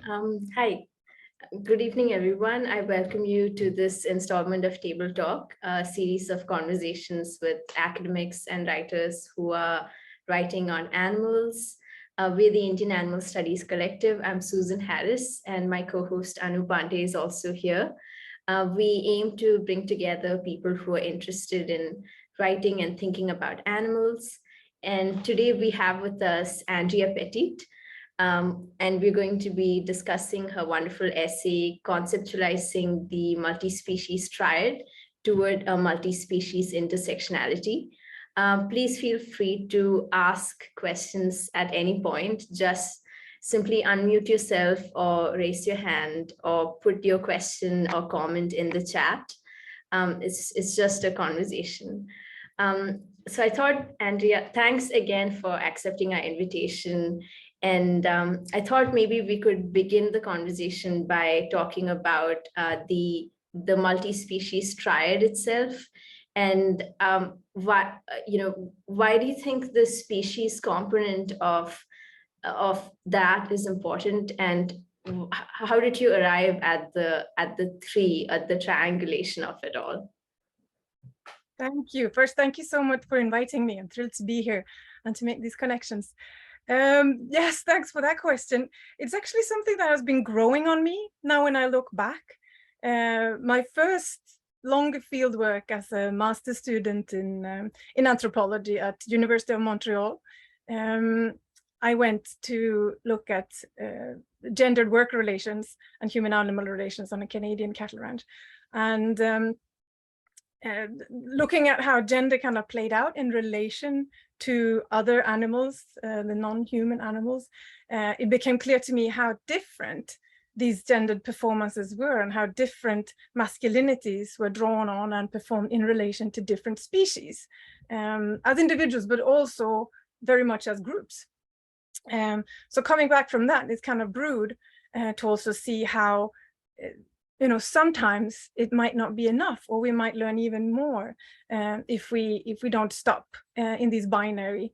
Hi, good evening, everyone. I welcome you to this installment of Table Talk, a series of conversations with academics and writers who are writing on animals. We're the Indian Animal Studies Collective. I'm Susan Haris, and my co-host Anu Pande is also here. We aim to bring together people who are interested in writing and thinking about animals. And today we have with us Andrea Petitt, and we're going to be discussing her wonderful essay, Conceptualizing the Multispecies Triad toward a Multispecies Intersectionality. Please feel free to ask questions at any point. Just simply unmute yourself or raise your hand or put your question or comment in the chat. It's just a conversation. So I thought, Andrea, thanks again for accepting our invitation. And I thought maybe we could begin the conversation by talking about the multi-species triad itself, and why do you think the species component of that is important, and how did you arrive at the triangulation of it all? Thank you. First, thank you so much for inviting me. I'm thrilled to be here and to make these connections. Yes, thanks for that question. It's actually something that has been growing on me now when I look back. My first longer field work as a master's student in anthropology at University of Montreal, I went to look at gendered work relations and human-animal relations on a Canadian cattle ranch. And looking at how gender kind of played out in relation to other animals, the non-human animals, it became clear to me how different these gendered performances were and how different masculinities were drawn on and performed in relation to different species, as individuals, but also very much as groups. So coming back from that, it's kind of brewed to also see how sometimes it might not be enough, or we might learn even more if we don't stop in these binary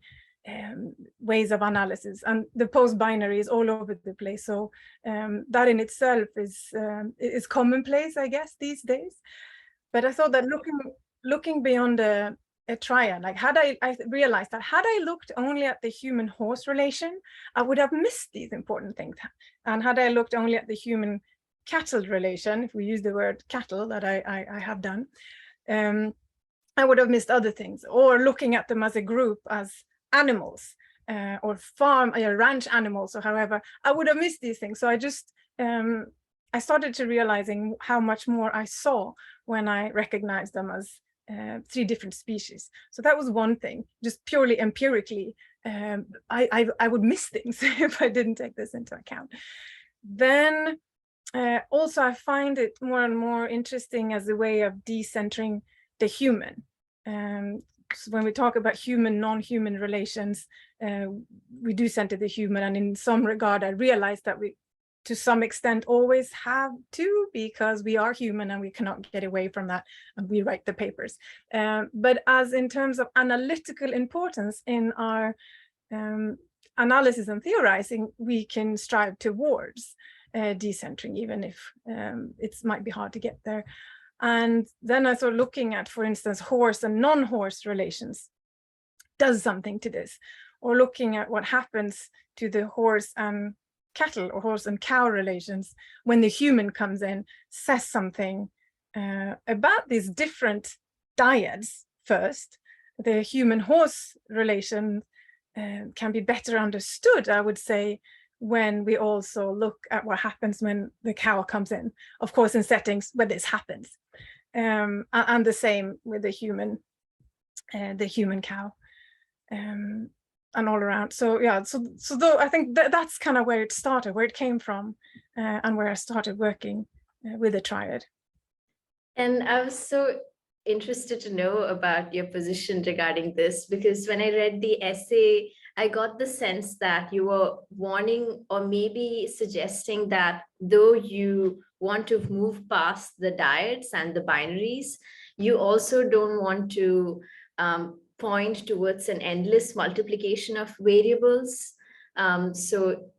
ways of analysis. And the post-binary is all over the place. So that in itself is commonplace, I guess, these days. But I thought that looking beyond a triad, like I realized that had I looked only at the human-horse relation, I would have missed these important things. And had I looked only at the human cattle relation, if we use the word cattle, that I have done, I would have missed other things. Or looking at them as a group, as animals, or ranch animals, or however, I would have missed these things. So I started to realizing how much more I saw when I recognized them as three different species. So that was one thing, just purely empirically. I would miss things if I didn't take this into account. Then also, I find it more and more interesting as a way of decentering the human. So when we talk about human, non-human relations, we do center the human. And in some regard, I realized that we, to some extent, always have to, because we are human and we cannot get away from that, and we write the papers. But as in terms of analytical importance in our analysis and theorizing, we can strive towards decentering, even if it might be hard to get there. And then I started looking at, for instance, horse and non-horse relations does something to this, or looking at what happens to the horse and cattle or horse and cow relations when the human comes in, says something about these different dyads. First, the human-horse relation can be better understood, I would say, when we also look at what happens when the cow comes in, of course, in settings where this happens, and the same with the human cow, and all around. So yeah, so though I think that's kind of where it started, where it came from, and where I started working with the triad. And I was so interested to know about your position regarding this, because when I read the essay, I got the sense that you were warning or maybe suggesting that though you want to move past the dyads and the binaries, you also don't want to point towards an endless multiplication of variables. So,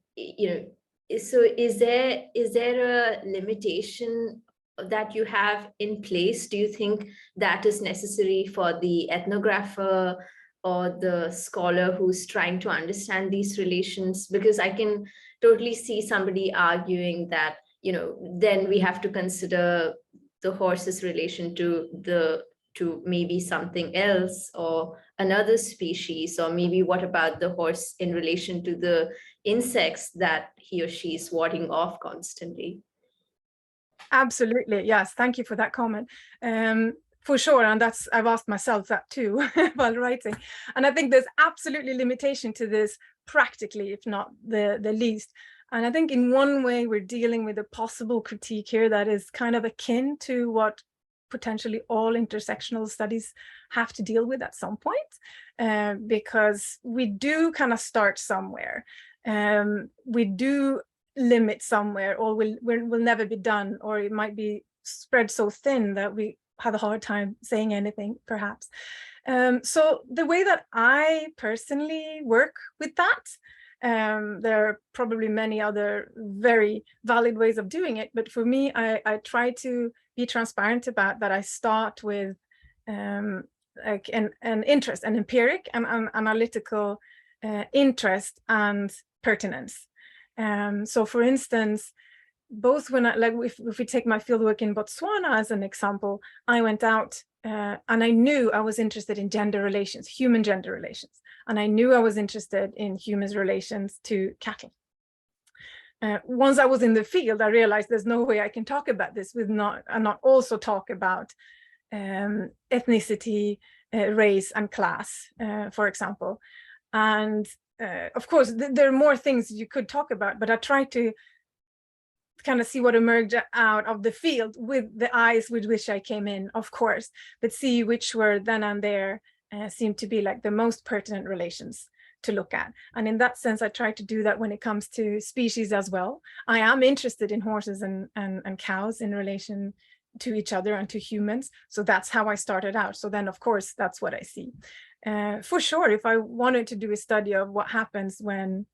So is there a limitation that you have in place? Do you think that is necessary for the ethnographer or the scholar who's trying to understand these relations? Because I can totally see somebody arguing that, then we have to consider the horse's relation to maybe something else or another species, or maybe what about the horse in relation to the insects that he or she is warding off constantly? Absolutely, yes. Thank you for that comment. For sure, and I've asked myself that too while writing. And I think there's absolutely limitation to this practically, if not the least. And I think in one way we're dealing with a possible critique here that is kind of akin to what potentially all intersectional studies have to deal with at some point, because we do kind of start somewhere. We do limit somewhere, or will never be done, or it might be spread so thin that we have a hard time saying anything, perhaps. So the way that I personally work with that, there are probably many other very valid ways of doing it, but for me, I try to be transparent about that. I start with like an interest, an empiric and an analytical interest and pertinence. So for instance, both when if we take my fieldwork in Botswana as an example, I went out and I knew I was interested in gender relations, human gender relations. And I knew I was interested in humans' relations to cattle. Once I was in the field, I realized there's no way I can talk about this and not also talk about ethnicity, race, and class, for example. And of course, there are more things you could talk about, but I tried to kind of see what emerged out of the field with the eyes with which I came in, of course, but see which were then and there seemed to be like the most pertinent relations to look at. And in that sense, I try to do that when it comes to species as well. I am interested in horses and cows in relation to each other and to humans. So that's how I started out. So then, of course, that's what I see. For sure, if I wanted to do a study of what happens when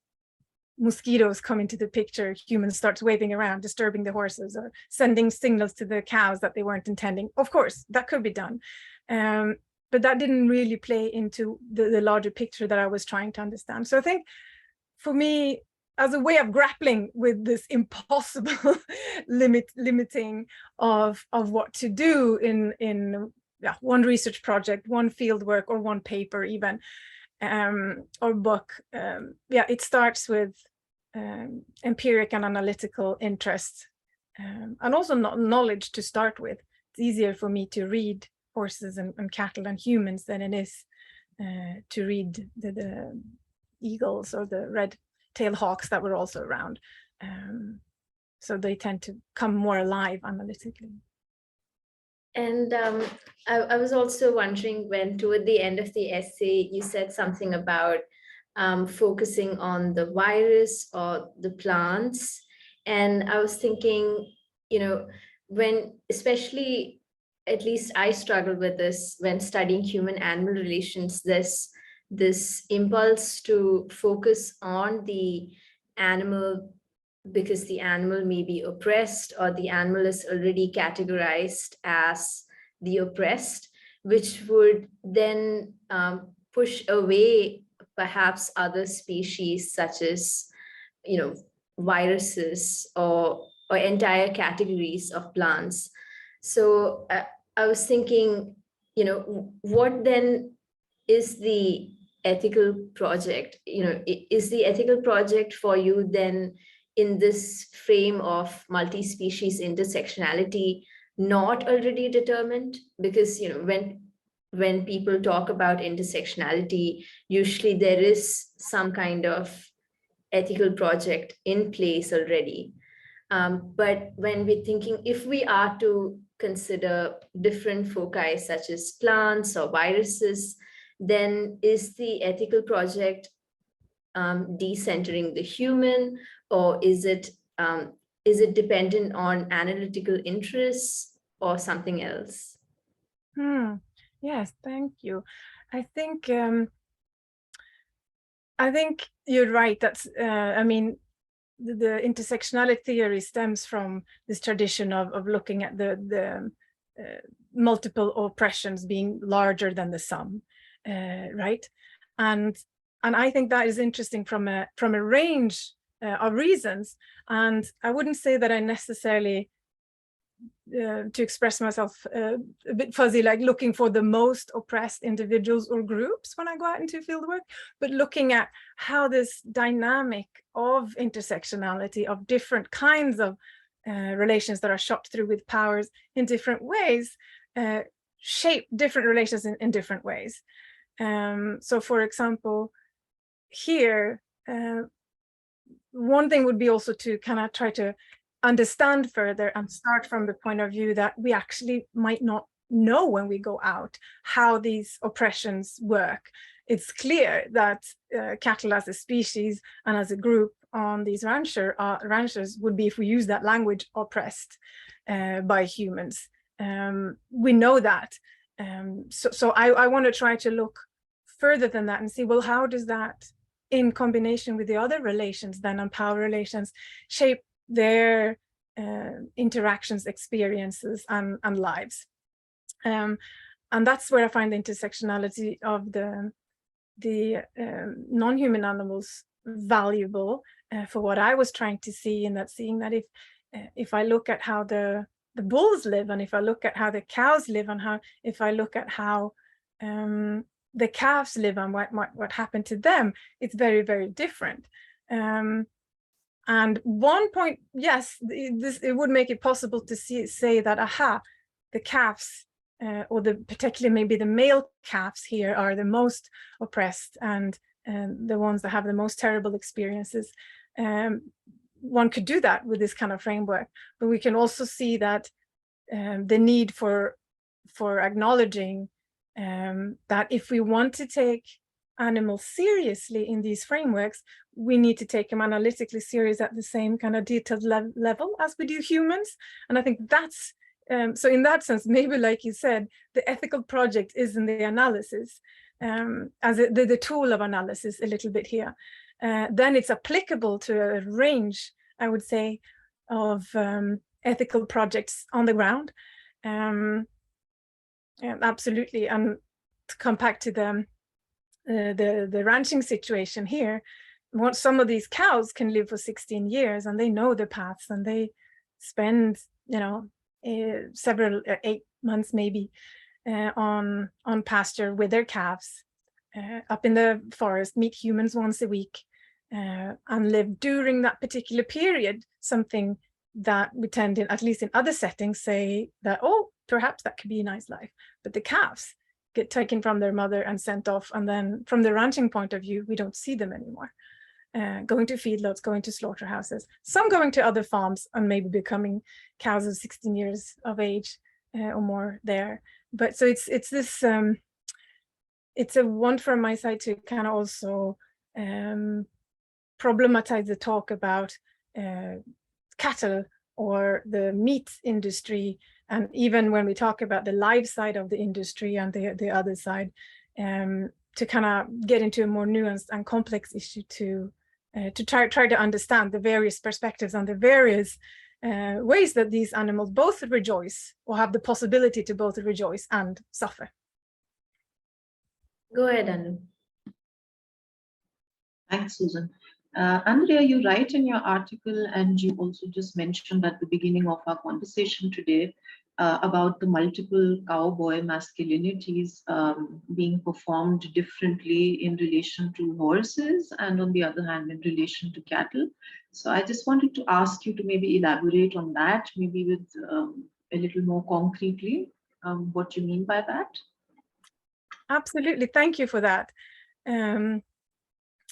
mosquitoes come into the picture, humans start waving around, disturbing the horses, or sending signals to the cows that they weren't intending, of course, that could be done. But that didn't really play into the larger picture that I was trying to understand. So I think for me, as a way of grappling with this impossible limiting of what to do in one research project, one field work, or one paper even, or book, it starts with empiric and analytical interest, and also not knowledge to start with. It's easier for me to read horses and cattle and humans than it is to read the eagles or the red-tailed hawks that were also around. So they tend to come more alive analytically. And I was also wondering, when toward the end of the essay, you said something about focusing on the virus or the plants. And I was thinking, when, especially, at least I struggle with this when studying human-animal relations, this impulse to focus on the animal because the animal may be oppressed, or the animal is already categorized as the oppressed, which would then push away perhaps other species, such as, viruses or entire categories of plants. So I was thinking, what then is the ethical project? Is the ethical project for you then, in this frame of multi-species intersectionality, not already determined? Because when people talk about intersectionality, usually there is some kind of ethical project in place already. But when we're thinking, if we are to consider different foci such as plants or viruses, then is the ethical project decentering the human, or is it dependent on analytical interests or something else? Yes, thank you. I think you're right. That's the intersectionality theory stems from this tradition of looking at the multiple oppressions being larger than the sum, right? And I think that is interesting from a range of reasons. And I wouldn't say that I necessarily, to express myself a bit fuzzy, like looking for the most oppressed individuals or groups when I go out into fieldwork, but looking at how this dynamic of intersectionality, of different kinds of relations that are shot through with powers in different ways, shape different relations in different ways. So for example, here, one thing would be also to kind of try to understand further and start from the point of view that we actually might not know when we go out how these oppressions work. It's clear that cattle as a species and as a group on these ranchers would be, if we use that language, oppressed by humans. We know that. So I want to try to look further than that and see, well, how does that, in combination with the other relations then and power relations, shape their interactions, experiences, and lives. And that's where I find the intersectionality of the non-human animals valuable for what I was trying to see, in that seeing that if I look at how the bulls live, and if I look at how the cows live, and if I look at how the calves live and what happened to them, it's very, very different. And one point, yes, it would make it possible to say that, aha, the calves, or particularly maybe the male calves here, are the most oppressed and the ones that have the most terrible experiences. One could do that with this kind of framework, but we can also see that the need for acknowledging that if we want to take animals seriously in these frameworks, we need to take them analytically serious at the same kind of detailed level as we do humans. And I think that's, so in that sense, maybe like you said, the ethical project is in the analysis, as the tool of analysis a little bit here. Then it's applicable to a range, I would say, of ethical projects on the ground. Absolutely. And to come back to the ranching situation here, some of these cows can live for 16 years and they know the paths, and they spend, several 8 months maybe on pasture with their calves, up in the forest, meet humans once a week, and live during that particular period, something that we tend, at least in other settings, say that, oh, perhaps that could be a nice life. But the calves get taken from their mother and sent off, and then from the ranching point of view, we don't see them anymore. Going to feedlots, going to slaughterhouses, some going to other farms and maybe becoming cows of 16 years of age or more there. But so it's this, it's a want from my side to kind of also problematize the talk about cattle or the meat industry, and even when we talk about the live side of the industry and the other side, to kind of get into a more nuanced and complex issue to try to understand the various perspectives and the various ways that these animals both rejoice, or have the possibility to both rejoice and suffer. Go ahead, Anu. Thanks, Susan. Andrea, you write in your article, and you also just mentioned at the beginning of our conversation today, about the multiple cowboy masculinities being performed differently in relation to horses, and on the other hand, in relation to cattle. So I just wanted to ask you to maybe elaborate on that, maybe with a little more concretely, what you mean by that. Absolutely, thank you for that.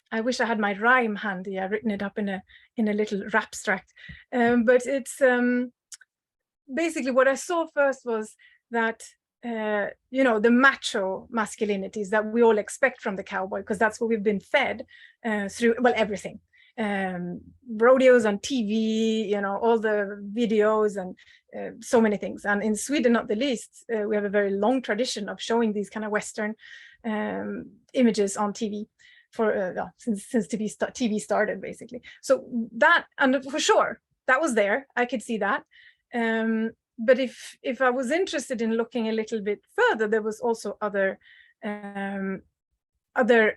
I wish I had my rhyme handy. I've written it up in a little rapstract, but it's basically what I saw first was that the macho masculinities that we all expect from the cowboy, because that's what we've been fed through, well, everything, rodeos on TV, all the videos and so many things. And in Sweden, not the least, we have a very long tradition of showing these kind of Western images on TV. since TV started, basically. So that, and for sure, that was there. I could see that. But if I was interested in looking a little bit further, there was also other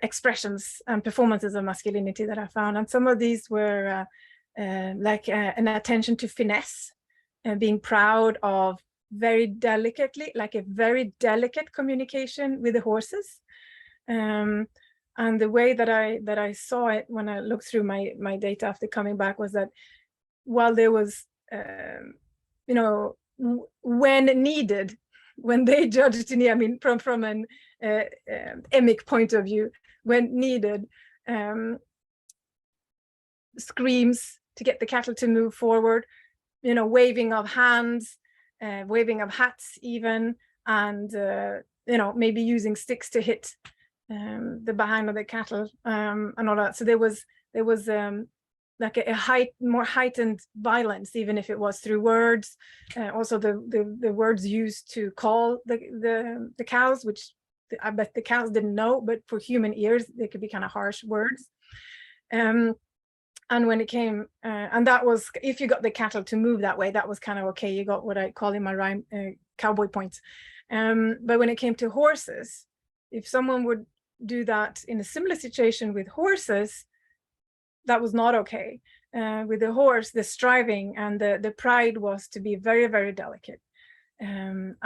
expressions and performances of masculinity that I found, and some of these were like an attention to finesse, being proud of very delicately, like a very delicate communication with the horses. And the way that I saw it when I looked through my data after coming back was that while there was, you know, when needed, when they judged me, I mean, from an emic point of view, when needed, screams to get the cattle to move forward, you know, waving of hands, waving of hats even, and you know, maybe using sticks to hit the behind of the cattle, and all that. So there was like a more heightened violence, even if it was through words. Also the words used to call the cows, which I bet the cows didn't know, but for human ears, they could be kind of harsh words. And when it came, and that was, if you got the cattle to move that way, that was kind of okay. You got what I call in my rhyme, cowboy points. But when it came to horses, if someone would do that in a similar situation with horses, that was not okay. With the horse, the striving and the pride was to be very, very delicate, and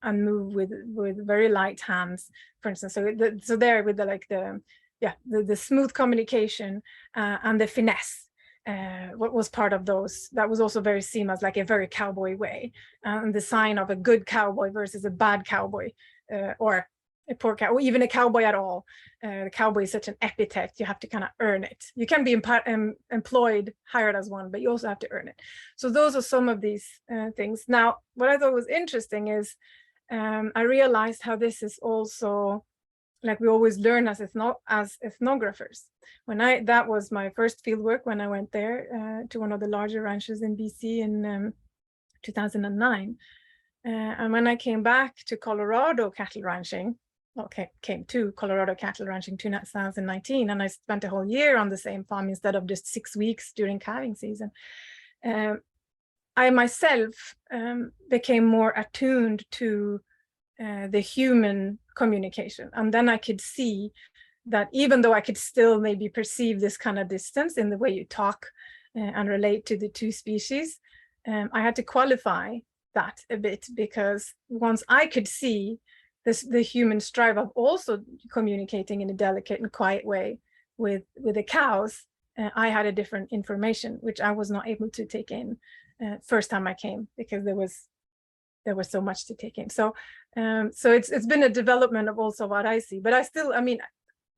move with very light hands, for instance. So there with the smooth communication and the finesse, what was part of those, that was also very seen as like a very cowboy way, and the sign of a good cowboy versus a bad cowboy, or a poor cow, or even a cowboy at all. The cowboy is such an epithet, you have to kind of earn it. You can be employed, hired as one, but you also have to earn it. So those are some of these things. Now, what I thought was interesting is I realized how this is also, like we always learn as ethnographers. That was my first field work when I went there to one of the larger ranches in BC in 2009. And when I came back to Colorado cattle ranching, came to Colorado cattle ranching 2019, and I spent a whole year on the same farm instead of just 6 weeks during calving season. I myself became more attuned to the human communication, and then I could see that even though I could still maybe perceive this kind of distance in the way you talk and relate to the two species, I had to qualify that a bit, because once I could see the human strive of also communicating in a delicate and quiet way with the cows, I had a different information which I was not able to take in first time I came, because there was so much to take in. So it's been a development of also what I see, but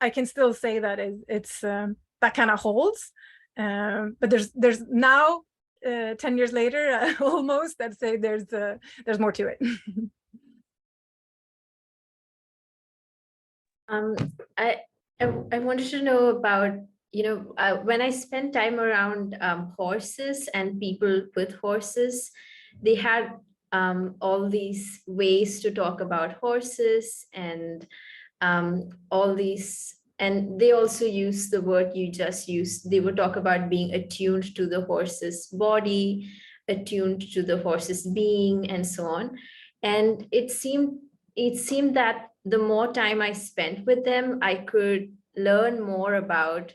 I can still say that it's that kind of holds, but there's now 10 years later almost, I'd say there's more to it. I wanted to know about, when I spent time around horses and people with horses, they had all these ways to talk about horses and all these, and they also use the word you just used. They would talk about being attuned to the horse's body, attuned to the horse's being, and so on. And it seemed that the more time I spent with them, I could learn more about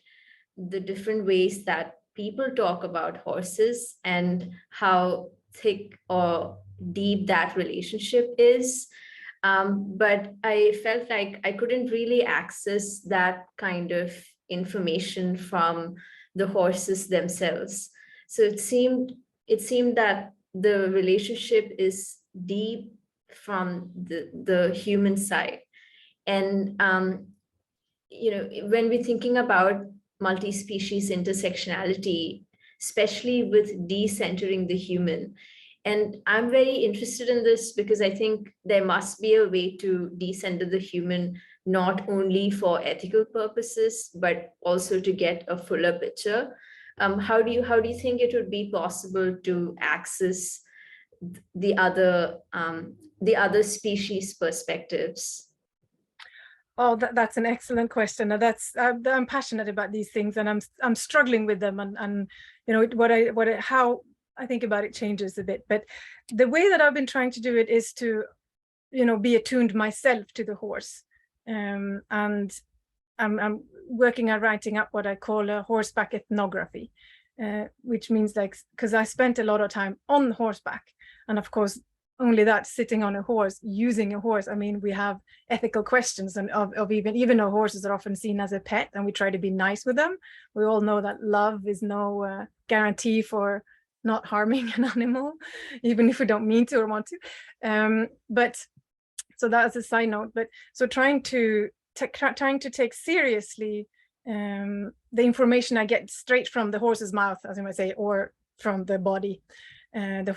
the different ways that people talk about horses and how thick or deep that relationship is. But I felt like I couldn't really access that kind of information from the horses themselves. So it seemed that the relationship is deep from the human side. And when we're thinking about multi-species intersectionality, especially with decentering the human, and I'm very interested in this because I think there must be a way to decenter the human, not only for ethical purposes, but also to get a fuller picture. How do you think it would be possible to access the other species perspectives? Oh, that's an excellent question. Now I'm passionate about these things, and I'm struggling with them, and you know how I think about it changes a bit. But the way that I've been trying to do it is to, you know, be attuned myself to the horse, and I'm working at writing up what I call a horseback ethnography, which means, like, because I spent a lot of time on horseback, and of course only that, sitting on a horse, using a horse. I mean, we have ethical questions, and of even though horses are often seen as a pet and we try to be nice with them, we all know that love is no guarantee for not harming an animal, even if we don't mean to or want to. But so that's a side note. But so trying to take seriously the information I get straight from the horse's mouth, as I might say, or from the body.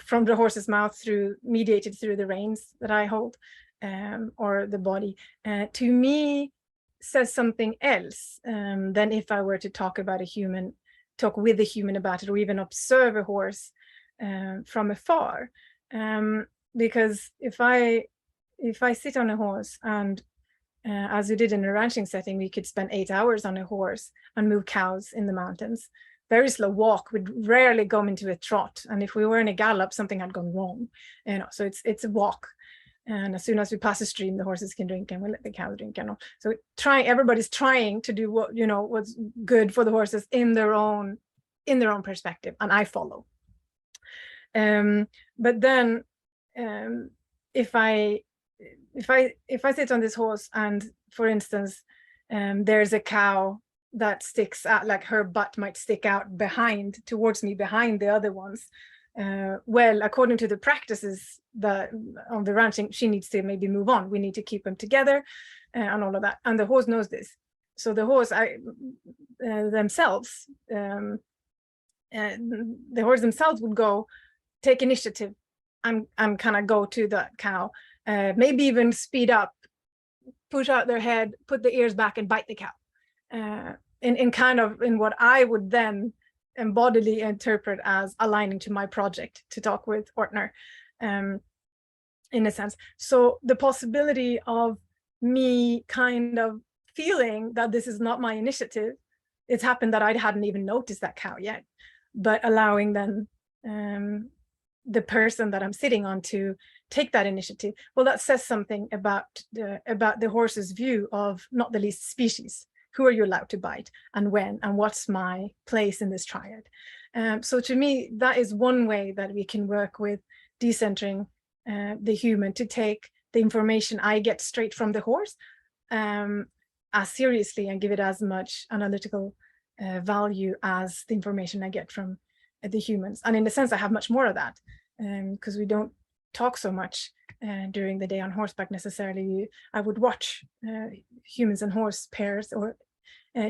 From the horse's mouth, mediated through the reins that I hold, or the body, to me says something else than if I were to talk with a human about it, or even observe a horse from afar. Because if I sit on a horse, and as we did in a ranching setting, we could spend 8 hours on a horse and move cows in the mountains. Very slow walk, would rarely go into a trot, and if we were in a gallop, something had gone wrong, you know. So it's a walk, and as soon as we pass a stream, the horses can drink, and we let the cows drink, you know. So everybody's trying to do what's good for the horses in their own perspective, and I follow. But then if I sit on this horse, and for instance there's a cow that sticks out, like her butt might stick out towards me behind the other ones, well, according to the practices on the ranching, she needs to maybe move on. We need to keep them together, and all of that, and the horse knows this. So the horse themselves would go take initiative and kind of go to that cow, maybe even speed up, push out their head, put the ears back, and bite the cow. In what I would then embodily interpret as aligning to my project to talk with Ortner, in a sense. So the possibility of me kind of feeling that this is not my initiative, it's happened that I hadn't even noticed that cow yet, but allowing then the person that I'm sitting on to take that initiative, well, that says something about the horse's view of not the least species. Who are you allowed to bite, and when, and what's my place in this triad? So to me, that is one way that we can work with decentering the human, to take the information I get straight from the horse as seriously, and give it as much analytical value as the information I get from the humans. And in a sense, I have much more of that, because we don't talk so much during the day on horseback necessarily. I would watch humans and horse pairs, or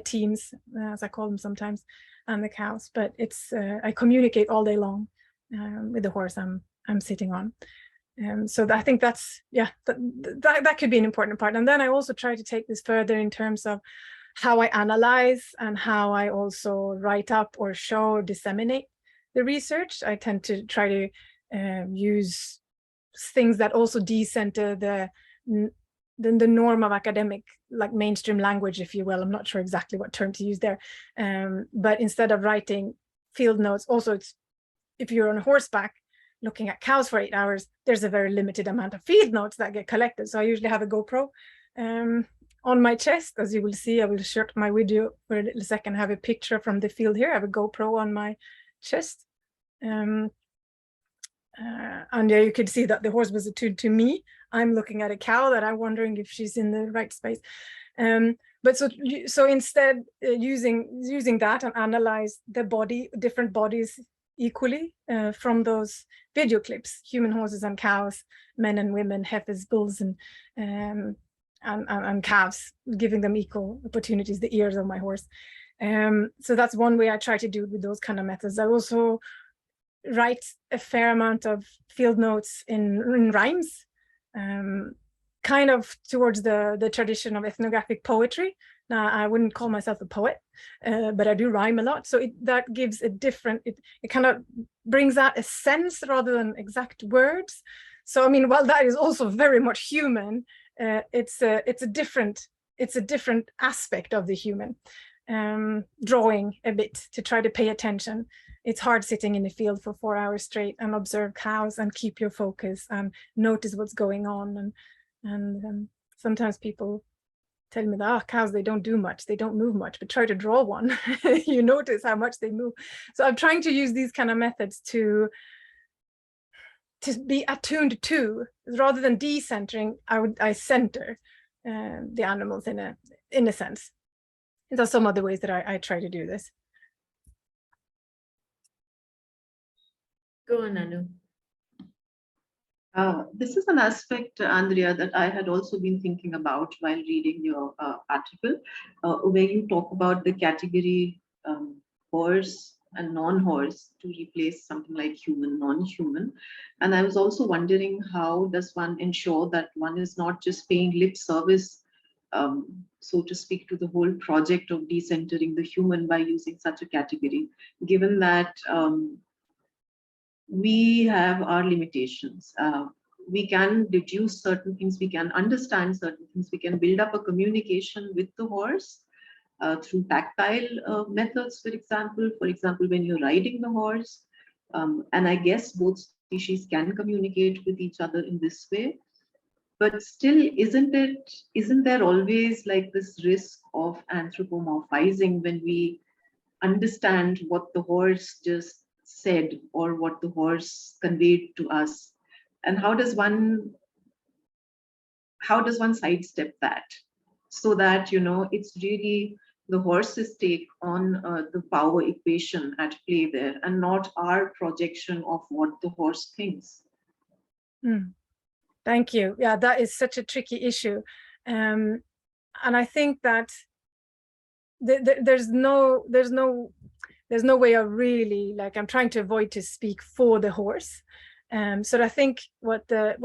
teams, as I call them sometimes, and the cows. But it's I communicate all day long with the horse I'm sitting on. So I think that's, yeah, that could be an important part. And then I also try to take this further in terms of how I analyze, and how I also write up or show or disseminate the research. I tend to try to use things that also decenter the norm of academic, like mainstream language, if you will. I'm not sure exactly what term to use there, but instead of writing field notes, also if you're on horseback looking at cows for 8 hours, there's a very limited amount of field notes that get collected. So I usually have a GoPro on my chest. As you will see, I will short my video for a little second. I have a picture from the field here. I have a GoPro on my chest. And yeah, you could see that the horse was attuned to me. I'm looking at a cow that I'm wondering if she's in the right space. But so instead, using that and analyze the different bodies equally from those video clips, human horses and cows, men and women, heifers, bulls, and calves, giving them equal opportunities, the ears of my horse. So that's one way I try to do it with those kind of methods. I also write a fair amount of field notes in rhymes, kind of towards the tradition of ethnographic poetry. Now, I wouldn't call myself a poet, but I do rhyme a lot. So that gives a different, it kind of brings out a sense rather than exact words. So, I mean, while that is also very much human, it's a different it's a different aspect of the human. Drawing a bit to try to pay attention. It's hard sitting in the field for 4 hours straight and observe cows and keep your focus and notice what's going on. And sometimes people tell me that, oh, cows, they don't do much, they don't move much, but try to draw one. You notice how much they move. So I'm trying to use these kind of methods to be attuned to, rather than decentering, I center the animals in a sense. There are some other ways that I try to do this. Go on, Anu. This is an aspect, Andrea, that I had also been thinking about while reading your article, where you talk about the category horse and non-horse to replace something like human, non-human. And I was also wondering, how does one ensure that one is not just paying lip service, so to speak, to the whole project of decentering the human by using such a category, given that we have our limitations. We can deduce certain things, we can understand certain things, we can build up a communication with the horse through tactile methods, for example, when you're riding the horse. And I guess both species can communicate with each other in this way. But still, isn't there always like this risk of anthropomorphizing when we understand what the horse just said or what the horse conveyed to us? And how does one sidestep that, so that, you know, it's really the horse's take on the power equation at play there, and not our projection of what the horse thinks? Thank you. Yeah, that is such a tricky issue. And I think that there's no way of really, like, I'm trying to avoid to speak for the horse. So I think what the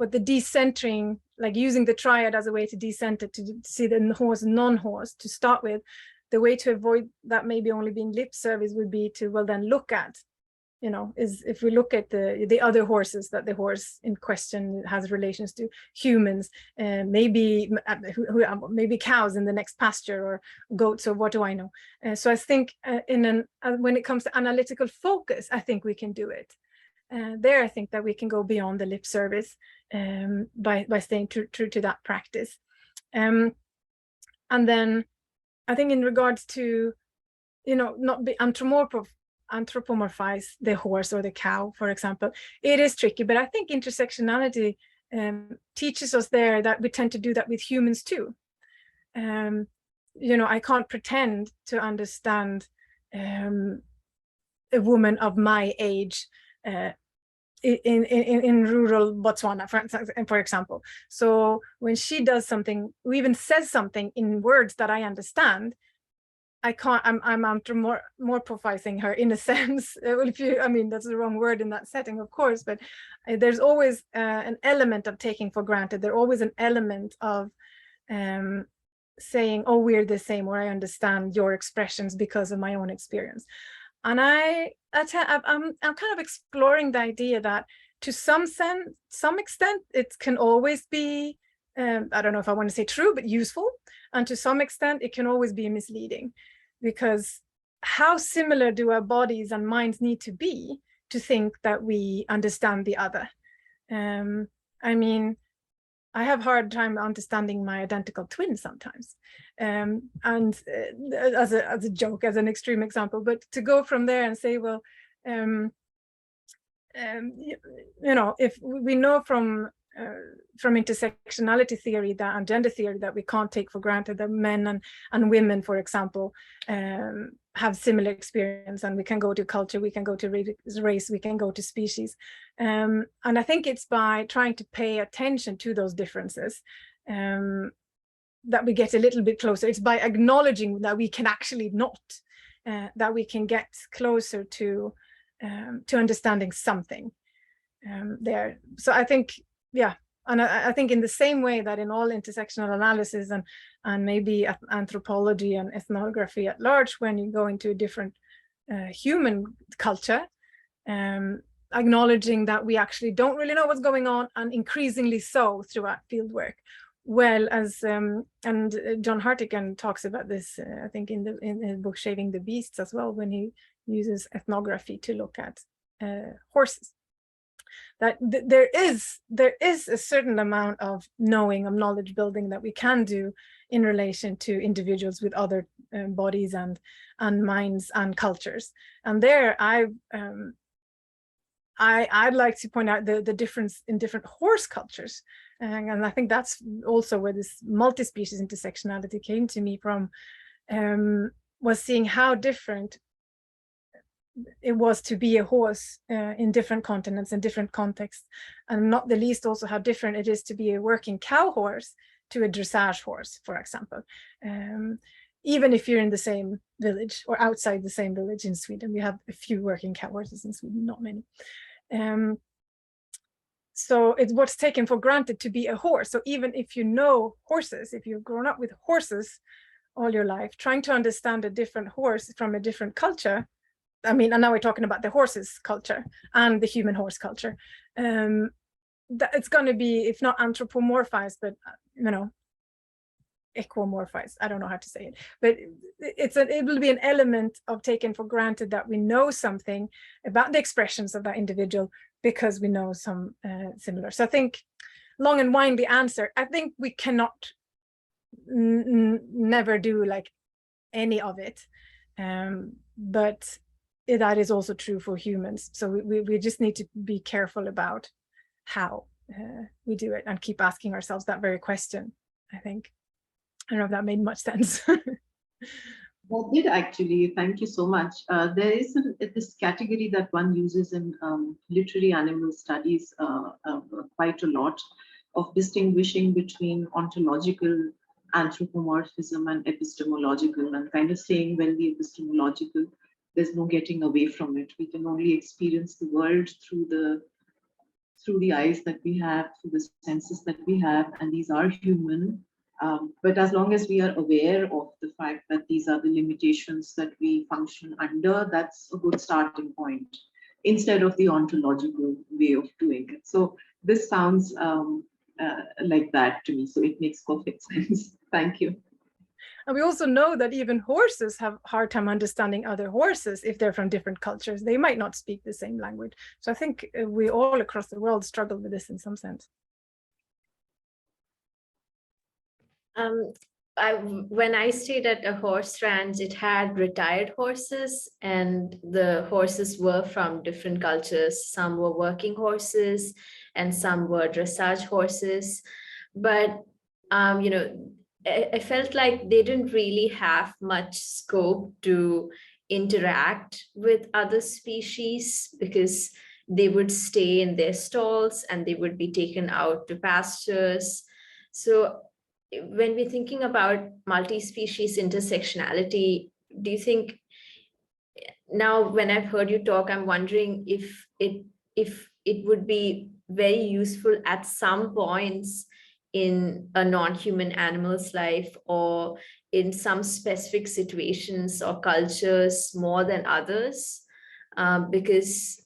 decentering, like using the triad as a way to decenter, to see the horse and non-horse to start with, the way to avoid that maybe only being lip service would be to, well, then look at, you know, is if we look at the other horses that the horse in question has relations to, humans, maybe cows in the next pasture, or goats, or what do I know. So I think when it comes to analytical focus, I think we can do it. There, I think that we can go beyond the lip service by staying true to that practice. And then I think in regards to, you know, not be anthropomorphize the horse or the cow, for example, it is tricky. But I think intersectionality teaches us there that we tend to do that with humans too. You know, I can't pretend to understand a woman of my age in rural Botswana, for example. So when she does something, or even says something in words that I understand, I'm anthropomorphizing her in a sense. Well, I mean, that's the wrong word in that setting, of course, but there's always an element of taking for granted. There's always an element of saying, oh, we're the same, or I understand your expressions because of my own experience. And I'm kind of exploring the idea that to some extent, it can always be, I don't know if I want to say true, but useful. And to some extent, it can always be misleading, because how similar do our bodies and minds need to be to think that we understand the other? I mean, I have a hard time understanding my identical twin sometimes, and as a joke, as an extreme example. But to go from there and say, well, you know, if we know from intersectionality theory that, and gender theory, that we can't take for granted that men and women, for example, have similar experience, and we can go to culture, we can go to race, we can go to species, and I think it's by trying to pay attention to those differences that we get a little bit closer. It's by acknowledging that we can actually not, that we can get closer to understanding something there. So I think, yeah, and I think in the same way that in all intersectional analysis and maybe anthropology and ethnography at large, when you go into a different human culture, acknowledging that we actually don't really know what's going on, and increasingly so throughout fieldwork, well as and John Hartigan talks about this, I think in his book Shaving the Beasts as well, when he uses ethnography to look at horses. That there is a certain amount of knowing, of knowledge building that we can do in relation to individuals with other bodies and minds and cultures. And there I'd like to point out the difference in different horse cultures. And I think that's also where this multi-species intersectionality came to me from, was seeing how different it was to be a horse in different continents and different contexts, and not the least also how different it is to be a working cow horse to a dressage horse, for example. Even if you're in the same village or outside the same village in Sweden, we have a few working cow horses in Sweden, not many. So it's what's taken for granted to be a horse. So even if you know horses, if you've grown up with horses all your life, trying to understand a different horse from a different culture, I mean, and now we're talking about the horses culture and the human horse culture. That it's going to be, if not anthropomorphized, but equomorphized. I don't know how to say it, but it will be an element of taken for granted that we know something about the expressions of that individual because we know some similar. So I think, long and windy answer, I think we cannot never do like any of it, but that is also true for humans. So we just need to be careful about how we do it and keep asking ourselves that very question, I think. I don't know if that made much sense. That did actually, thank you so much. There is this category that one uses in literary animal studies quite a lot, of distinguishing between ontological anthropomorphism and epistemological, and kind of saying when the epistemological, there's no getting away from it. We can only experience the world through the eyes that we have, through the senses that we have, and these are human. But as long as we are aware of the fact that these are the limitations that we function under, that's a good starting point, instead of the ontological way of doing it. So this sounds like that to me, so it makes perfect sense. Thank you. And we also know that even horses have a hard time understanding other horses if they're from different cultures. They might not speak the same language. So I think we all across the world struggle with this in some sense. When I stayed at a horse ranch, it had retired horses, and the horses were from different cultures. Some were working horses and some were dressage horses. But, I felt like they didn't really have much scope to interact with other species because they would stay in their stalls and they would be taken out to pastures. So when we're thinking about multi-species intersectionality, do you think, now when I've heard you talk, I'm wondering if it would be very useful at some points in a non-human animal's life, or in some specific situations or cultures more than others, because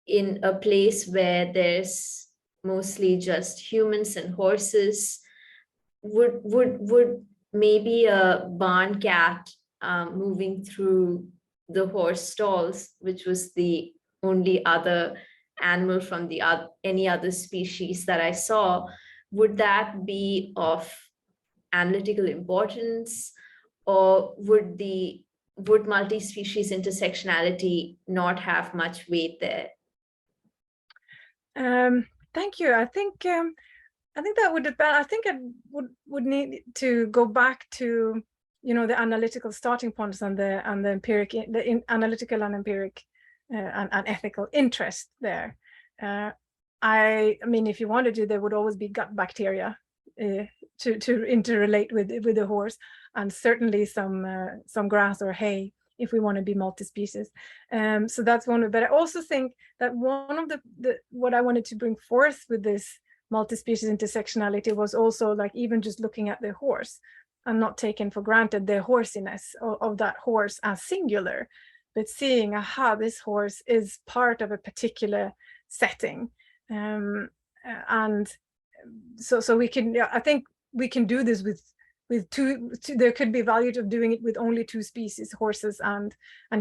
in a place where there's mostly just humans and horses, would maybe a barn cat moving through the horse stalls, which was the only other animal from any other species that I saw, would that be of analytical importance, or would multi-species intersectionality not have much weight there? Thank you. I think that would depend. I think I would need to go back to the analytical starting points and the empiric, analytical and empiric and ethical interest there. I mean, if you wanted to, there would always be gut bacteria to interrelate with the horse, and certainly some grass or hay if we want to be multi-species. So that's one. But I also think that one of the what I wanted to bring forth with this multi-species intersectionality was also like even just looking at the horse and not taking for granted the horsiness of that horse as singular, but seeing, aha, this horse is part of a particular setting. And so we can, I think we can do this with two. There could be value of doing it with only two species, horses and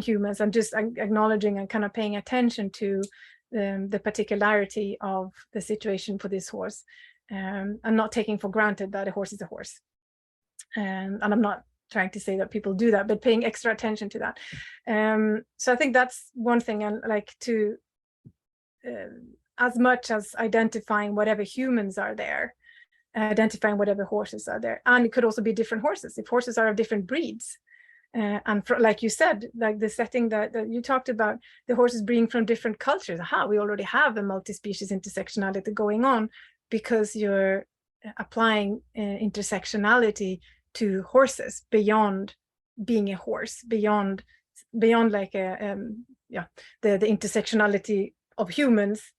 humans, and just acknowledging and kind of paying attention to the particularity of the situation for this horse, and not taking for granted that a horse is a horse. And I'm not trying to say that people do that, but paying extra attention to that. So I think that's one thing, and like to as much as identifying whatever humans are there, identifying whatever horses are there. And it could also be different horses, if horses are of different breeds. And like you said, like the setting that you talked about, the horses being from different cultures. Aha, we already have a multi-species intersectionality going on, because you're applying intersectionality to horses beyond being a horse, beyond like the intersectionality of humans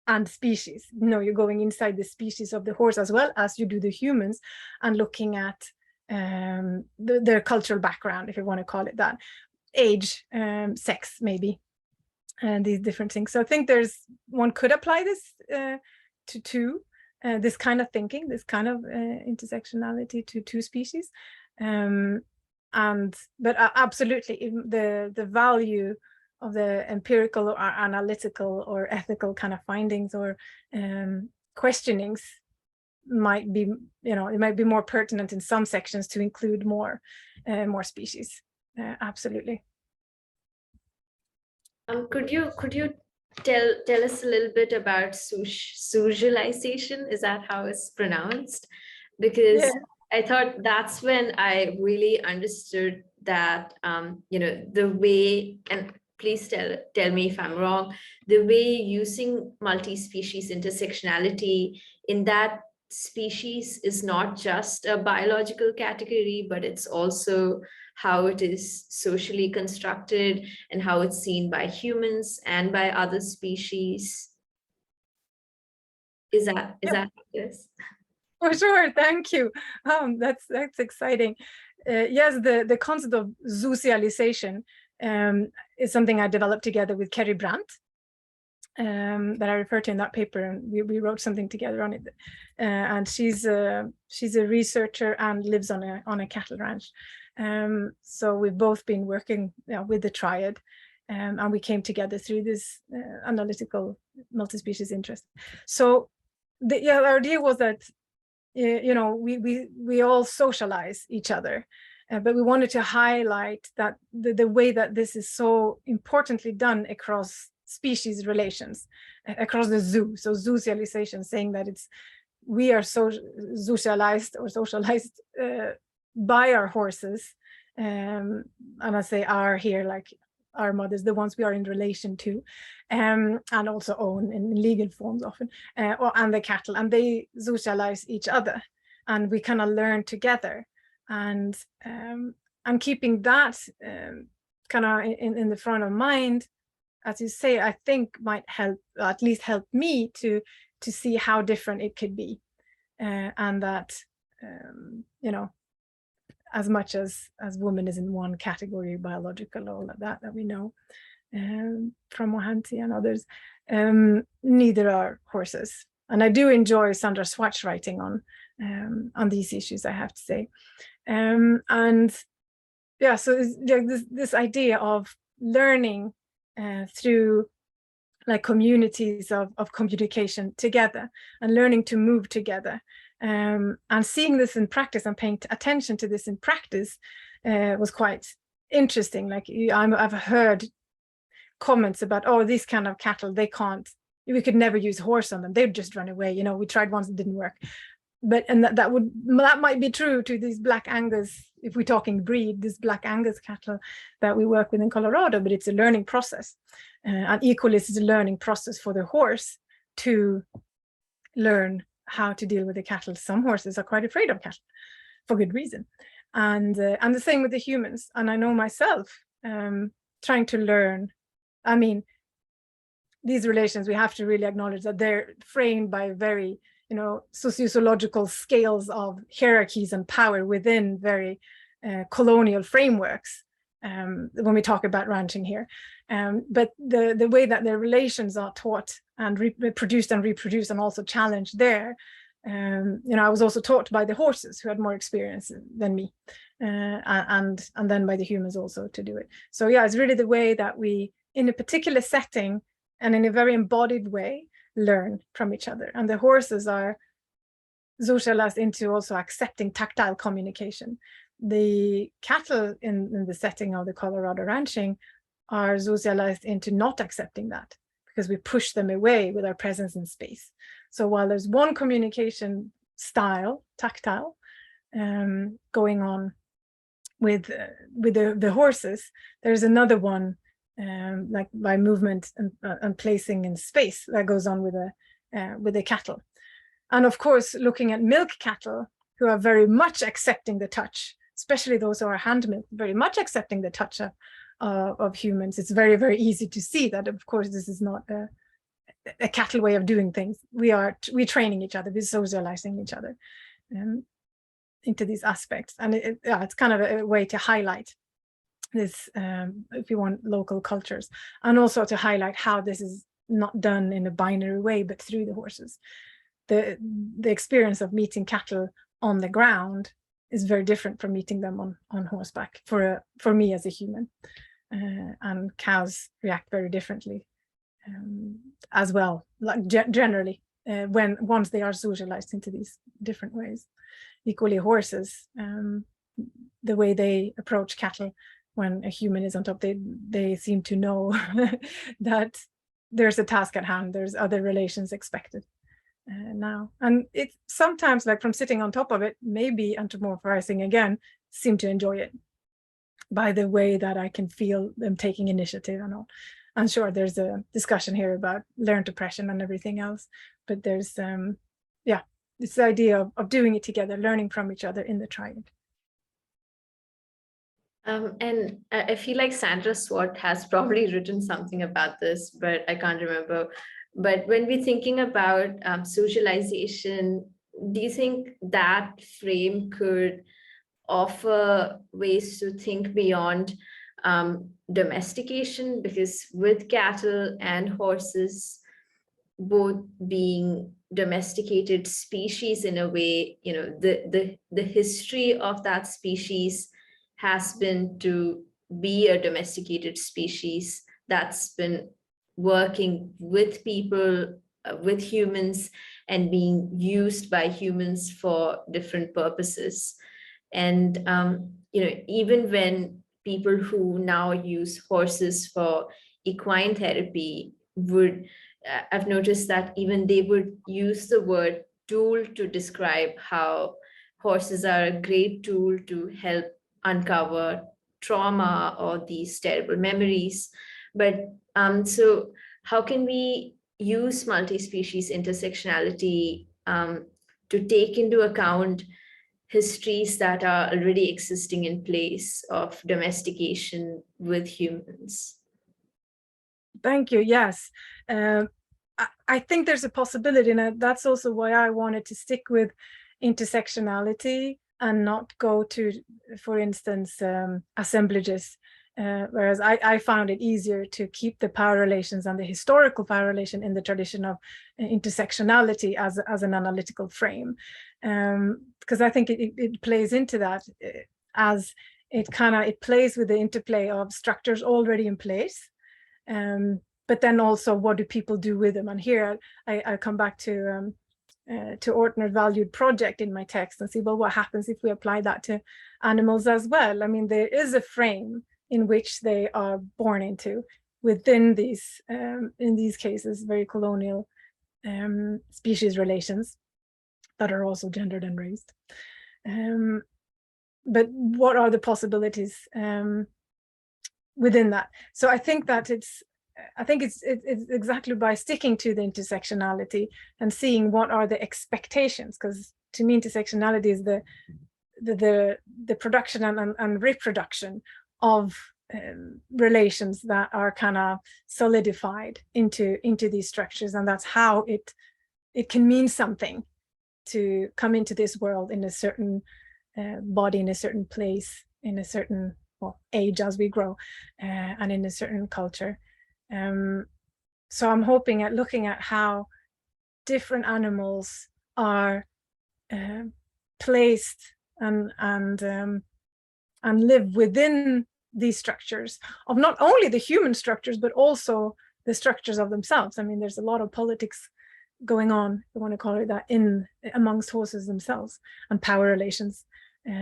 and species. No, you're going inside the species of the horse as well as you do the humans, and looking at their cultural background, if you want to call it that, age, sex, maybe, and these different things. So I think one could apply this to this kind of thinking, this kind of intersectionality to two species, but absolutely the value of the empirical or analytical or ethical kind of findings or questionings might be, it might be more pertinent in some sections to include more species. Absolutely. Could you tell us a little bit about socialization? Is that how it's pronounced? Because yeah. I thought that's when I really understood that the way, and please tell me if I'm wrong, the way using multi-species intersectionality in that species is not just a biological category, but it's also how it is socially constructed and how it's seen by humans and by other species. Is that yes? For sure, thank you. That's exciting. Yes, the concept of socialization is something I developed together with Kerry Brandt, that I referred to in that paper, and we wrote something together on it. And she's a researcher and lives on a cattle ranch. So we've both been working with the triad, and we came together through this analytical multi-species interest. So our idea was that we all socialize each other, but we wanted to highlight that the way that this is so importantly done across species relations, across the zoo. So zoocialization, saying that we are socialized by our horses, and I say "our" here, like our mothers, the ones we are in relation to, and also own in legal forms often, and the cattle, and they socialize each other, and we kind of learn together, and keeping that kind of in the front of mind, as you say, I think might help, at least help me to see how different it could be, and that as much as woman is in one category, biological, all of that we know from Mohanty and others, neither are horses. And I do enjoy Sandra Swatch writing on these issues, I have to say. And yeah, so this idea of learning through like communities of communication together, and learning to move together, and seeing this in practice and paying attention to this in practice was quite interesting. Like I've heard comments about, oh, these kind of cattle, we could never use horse on them, they'd just run away. We tried once, it didn't work. And that might be true to these Black Angus, if we're talking breed, this Black Angus cattle that we work with in Colorado, but it's a learning process. And equally, it's a learning process for the horse to learn how to deal with the cattle. Some horses are quite afraid of cattle for good reason. And the same with the humans. And I know myself trying to learn, these relations, we have to really acknowledge that they're framed by very sociological scales of hierarchies and power within very colonial frameworks when we talk about ranching here. But the way that their relations are taught and reproduced and also challenged there I was also taught by the horses who had more experience than me, and then by the humans also to do it. So yeah, it's really the way that we, in a particular setting and in a very embodied way, learn from each other. And the horses are socialized into also accepting tactile communication. The cattle in the setting of the Colorado ranching are socialized into not accepting that, because we push them away with our presence in space. So while there's one communication style, tactile, going on with the horses, there's another one, like by movement and placing in space, that goes on with the cattle. And of course, looking at milk cattle, who are very much accepting the touch, especially those who are hand milked, very much accepting the touch of humans, it's very, very easy to see that, of course, this is not a cattle way of doing things. We're training each other, we're socializing each other into these aspects. And it's kind of a way to highlight this, if you want, local cultures, and also to highlight how this is not done in a binary way, but through the horses. The experience of meeting cattle on the ground is very different from meeting them on horseback for me as a human, and cows react very differently as well, like generally, once they are socialized into these different ways. Equally, horses, the way they approach cattle when a human is on top, they seem to know that there's a task at hand, there's other relations expected now. And it's sometimes, like from sitting on top of it, maybe anthropomorphizing again, seem to enjoy it by the way that I can feel them taking initiative and all. I'm sure there's a discussion here about learned oppression and everything else, but there's this idea of doing it together, learning from each other in the triad. And I feel like Sandra Swart has probably written something about this, but I can't remember. But when we're thinking about socialization, do you think that frame could offer ways to think beyond domestication? Because with cattle and horses both being domesticated species in a way, the history of that species has been to be a domesticated species that's been working with people, with humans, and being used by humans for different purposes. And even when people who now use horses for equine therapy would, I've noticed that even they would use the word tool to describe how horses are a great tool to help uncover trauma or these terrible memories. But so how can we use multi-species intersectionality to take into account histories that are already existing in place of domestication with humans? Thank you. Yes, I think there's a possibility, and that's also why I wanted to stick with intersectionality and not go to, for instance, assemblages, whereas I found it easier to keep the power relations and the historical power relation in the tradition of intersectionality as an analytical frame, because I think it plays into that, as it plays with the interplay of structures already in place, but then also what do people do with them. And here I come back to Ortner's valued project in my text and see, well, what happens if we apply that to animals as well? I mean, there is a frame in which they are born into within these, in these cases, very colonial species relations that are also gendered and raised. But what are the possibilities within that? So I think that it's exactly by sticking to the intersectionality and seeing what are the expectations, because to me intersectionality is the production and reproduction of relations that are kind of solidified into these structures, and that's how it can mean something to come into this world in a certain body, in a certain place, in a certain age as we grow, and in a certain culture. So I'm hoping at looking at how different animals are placed and live within these structures of not only the human structures, but also the structures of themselves. I mean, there's a lot of politics going on, if you want to call it that, amongst horses themselves, and power relations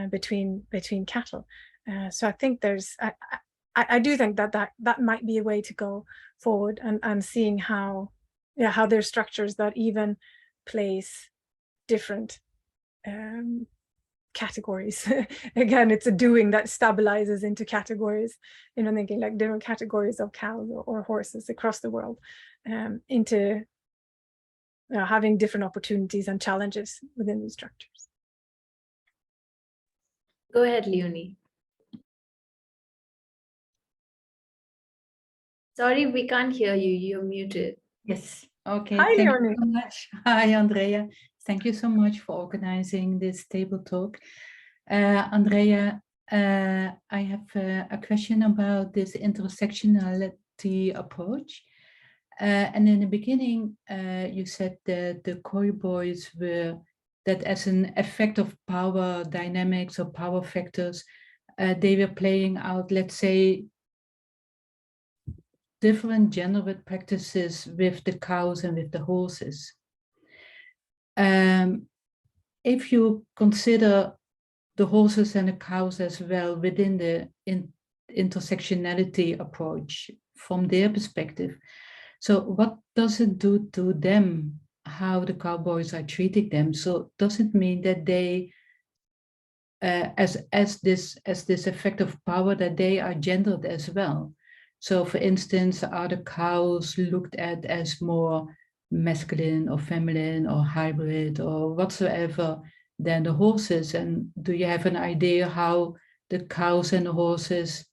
between cattle. So I think I do think that might be a way to go forward, and seeing how there's structures that even place different categories. Again, it's a doing that stabilizes into categories, thinking like different categories of cows or horses across the world, into having different opportunities and challenges within these structures. Go ahead, Leonie. Sorry, we can't hear you. You're muted. Yes. Okay. Hi, Thank Leonie. you so much. Hi, Andrea. Thank you so much for organizing this table talk. Andrea, I have a question about this intersectionality approach. And in the beginning, you said that the cowboys were, that as an effect of power dynamics or power factors, they were playing out, let's say, different gender practices with the cows and with the horses. If you consider the horses and the cows as well within the intersectionality approach from their perspective, so what does it do to them, how the cowboys are treating them? So does it mean that they, as this effect of power, that they are gendered as well? So for instance, are the cows looked at as more masculine or feminine or hybrid or whatsoever than the horses? And do you have an idea how the cows and the horses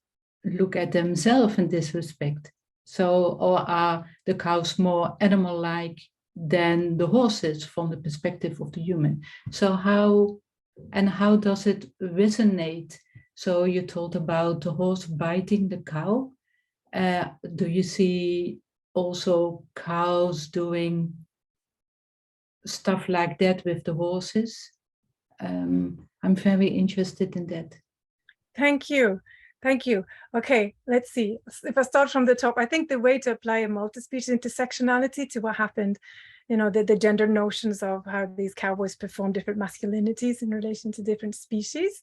look at themselves in this respect? So, or are the cows more animal-like than the horses from the perspective of the human? So how does it resonate? So you told about the horse biting the cow. Do you see also cows doing stuff like that with the horses? I'm very interested in that. Thank you. Thank you. Okay, let's see. If I start from the top, I think the way to apply a multispecies intersectionality to what happened, the gender notions of how these cowboys perform different masculinities in relation to different species,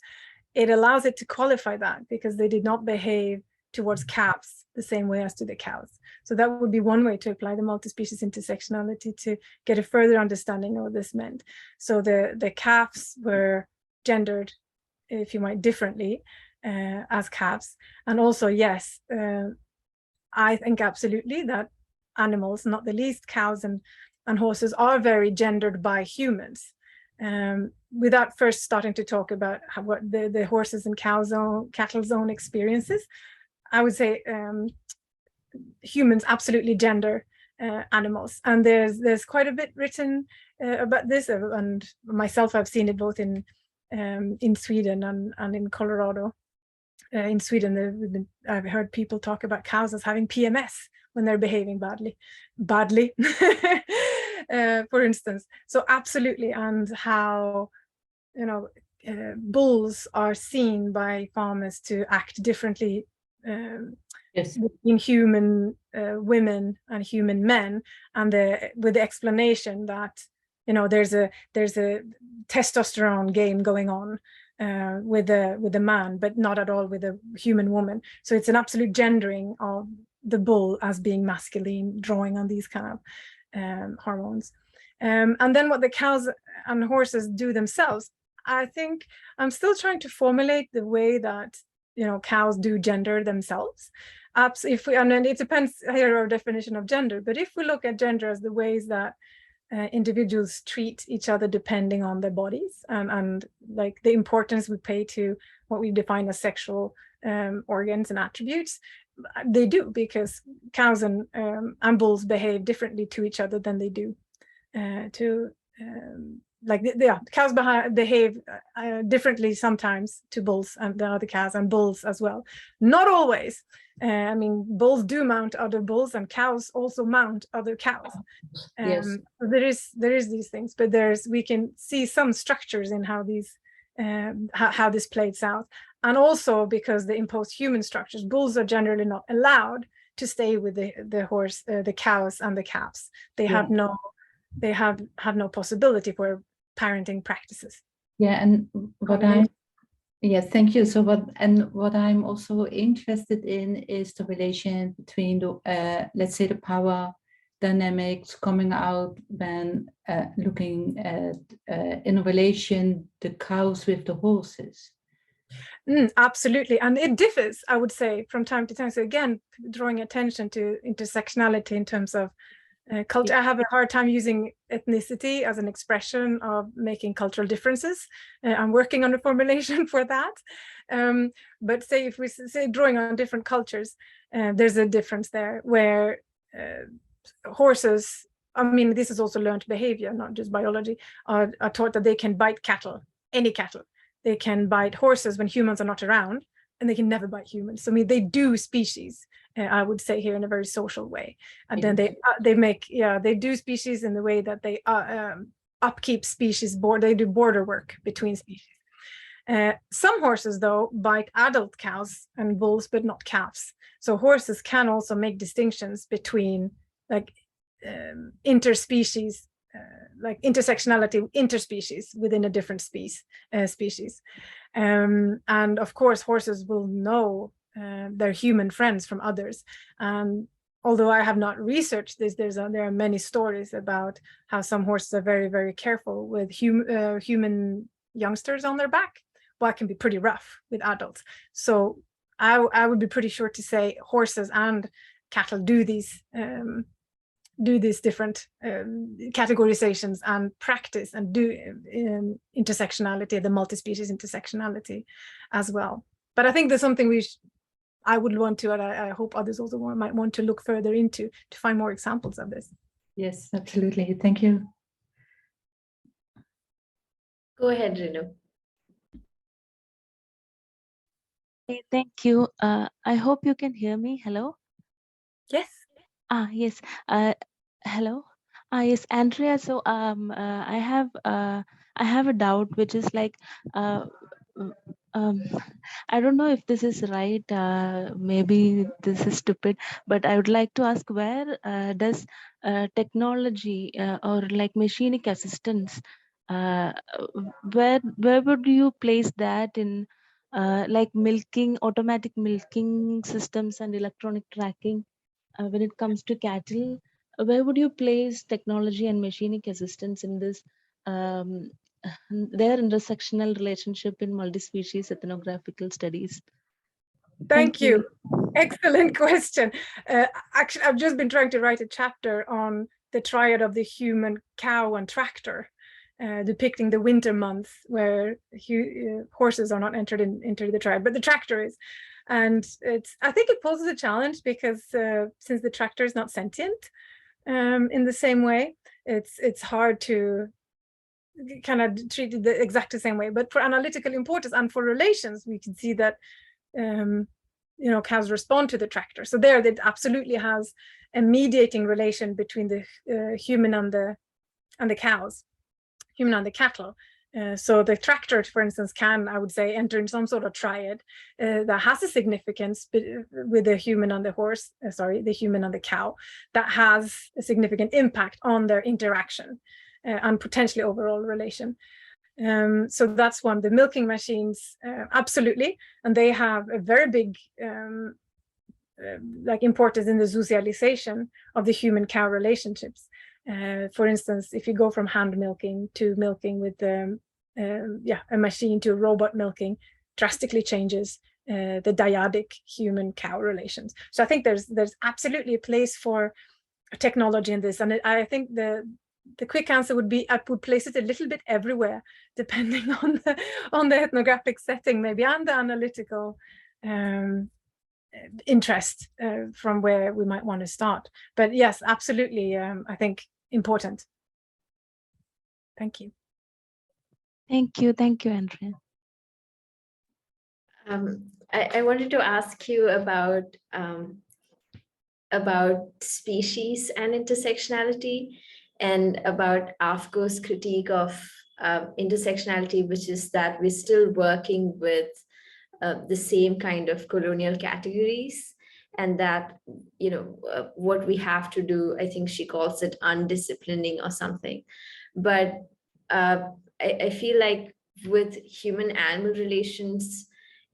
it allows it to qualify that because they did not behave towards calves the same way as to the cows. So that would be one way to apply the multispecies intersectionality to get a further understanding of what this meant. So the calves were gendered, if you might, differently as calves. And also, yes, I think absolutely that animals, not the least cows and horses, are very gendered by humans. Without first starting to talk about what the horses and cattle's own experiences, I would say humans absolutely gender animals. And there's quite a bit written about this, and myself, I've seen it both in Sweden and in Colorado. In Sweden, I've heard people talk about cows as having PMS when they're behaving badly, for instance. So absolutely, and how bulls are seen by farmers to act differently yes, between human women and human men, and with the explanation that there's a testosterone game going on with the man, but not at all with a human woman. So it's an absolute gendering of the bull as being masculine, drawing on these kind of hormones. And then what the cows and horses do themselves, I think I'm still trying to formulate the way that cows do gender themselves. And then it depends here our definition of gender, but if we look at gender as the ways that individuals treat each other depending on their bodies and like the importance we pay to what we define as sexual organs and attributes, they do, because cows and bulls behave differently to each other than they do to cows behave differently sometimes to bulls and the other cows, and bulls as well. Not always. I mean, bulls do mount other bulls, and cows also mount other cows. Yes. There is these things, but we can see some structures in how these how this plays out, and also because they impose human structures. Bulls are generally not allowed to stay with the horse, the cows, and the calves. They have no possibility for parenting practices. Yeah, and thank you. So what I'm also interested in is the relation between the let's say the power dynamics coming out when looking at in relation the cows with the horses. Absolutely, and it differs, I would say, from time to time. So again, drawing attention to intersectionality in terms of culture. I have a hard time using ethnicity as an expression of making cultural differences. I'm working on a formulation for that. But say if we say drawing on different cultures, there's a difference there where horses, I mean, this is also learned behavior, not just biology, are taught that they can bite cattle, any cattle. They can bite horses when humans are not around, and they can never bite humans. So I mean, they do species, I would say here, in a very social way. And then they do species in the way that they upkeep species, they do border work between species. Some horses, though, bite adult cows and bulls, but not calves. So horses can also make distinctions between like interspecies, like intersectionality, interspecies within a different species. And of course, horses will know their human friends from others. And although I have not researched this, there are many stories about how some horses are very, very careful with human youngsters on their back, but can be pretty rough with adults. So I would be pretty sure to say horses and cattle do these different categorizations and practice and do intersectionality, the multi-species intersectionality as well. But I think there's something I would want to, and I hope others also might want to look further into to find more examples of this. Yes, absolutely. Thank you. Go ahead, Renu. Thank you. I hope you can hear me. Hello? Yes. Yes. Hello. Yes, Andrea. So I have a doubt, which is like I don't know if this is right. Maybe this is stupid, but I would like to ask, where does technology or like machinic assistance, where would you place that in like milking, automatic milking systems and electronic tracking when it comes to cattle? Where would you place technology and machinic assistance in this their intersectional relationship in multi-species ethnographical studies? Thank you. Excellent question. Actually, I've just been trying to write a chapter on the triad of the human, cow, and tractor, depicting the winter months where horses are not entered into the triad, but the tractor is. And I think it poses a challenge because since the tractor is not sentient in the same way, it's hard to kind of treat it the exact same way. But for analytical importance and for relations, we can see that cows respond to the tractor. So there, it absolutely has a mediating relation between the human and the cows, human and the cattle. So the tractor, for instance, can, I would say, enter in some sort of triad that has a significance with the human and the horse, the human and the cow, that has a significant impact on their interaction and potentially overall relation. So that's one. The milking machines, absolutely, and they have a very big importance in the socialization of the human-cow relationships. For instance, if you go from hand milking to milking with a machine to robot milking, drastically changes the dyadic human-cow relations. So I think there's absolutely a place for technology in this, and I think the quick answer would be I would place it a little bit everywhere, depending on the ethnographic setting, maybe, and the analytical interest from where we might want to start. But yes, absolutely, I think important. Thank you. Thank you, Andrea. I wanted to ask you about species and intersectionality, and about AFCO's critique of intersectionality, which is that we're still working with the same kind of colonial categories, and that, what we have to do, I think she calls it undisciplining or something. But I feel like with human animal relations,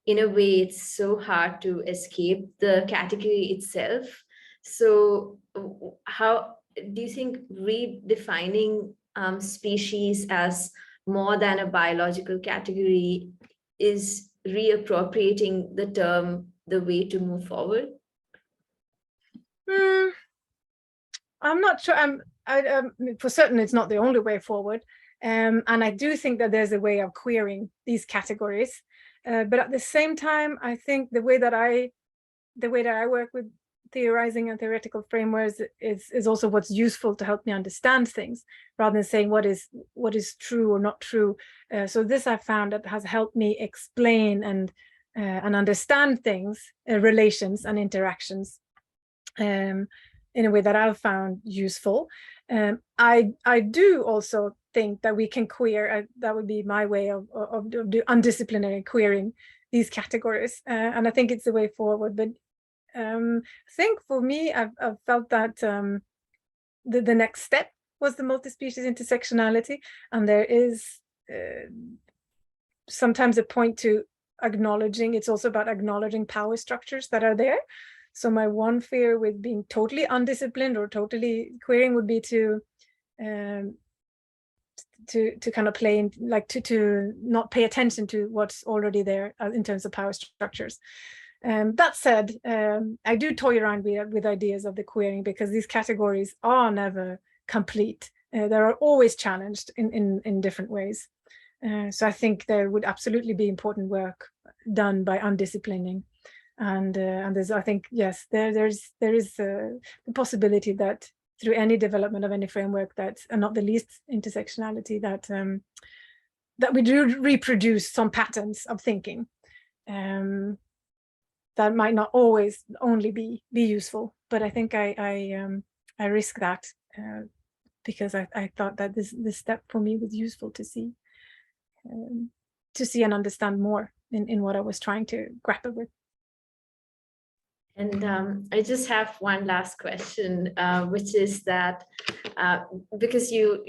in a way, it's so hard to escape the category itself. So how do you think redefining species as more than a biological category is reappropriating the term the way to move forward? I'm not sure. For certain, it's not the only way forward. And I do think that there's a way of queering these categories. But at the same time, I think the way that I work with theorizing and theoretical frameworks is also what's useful to help me understand things, rather than saying what is true or not true. So this I found that has helped me explain and understand things, relations and interactions, in a way that I've found useful. I do also think that we can queer, that would be my way of undisciplinary queering these categories, and I think it's the way forward. But I think for me, I've felt that the next step was the multi-species intersectionality, and there is sometimes a point to acknowledging, it's also about acknowledging power structures that are there. So my one fear with being totally undisciplined or totally queering would be to kind of play in, like to not pay attention to what's already there in terms of power structures. That said, I do toy around with ideas of the queering, because these categories are never complete. They're always challenged in different ways. So I think there would absolutely be important work done by undisciplining. And there's, I think, yes, there is the possibility that through any development of any framework, that, and not the least intersectionality, that that we do reproduce some patterns of thinking that might not always only be useful. But I think I risk that because I thought that this step for me was useful to see and understand more in what I was trying to grapple with. And I just have one last question, which is that because you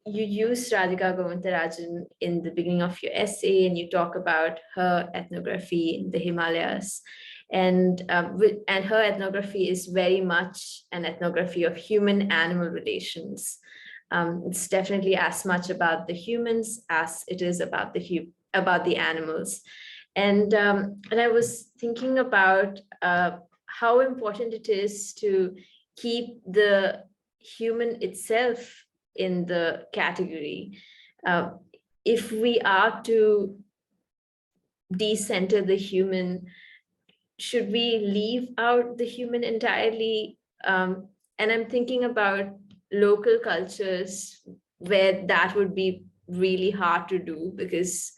use Radhika Govindarajan in the beginning of your essay, and you talk about her ethnography in the Himalayas, and her ethnography is very much an ethnography of human-animal relations. It's definitely as much about the humans as it is about the animals. And I was thinking about how important it is to keep the human itself in the category. If we are to decenter the human, should we leave out the human entirely? And I'm thinking about local cultures where that would be really hard to do, because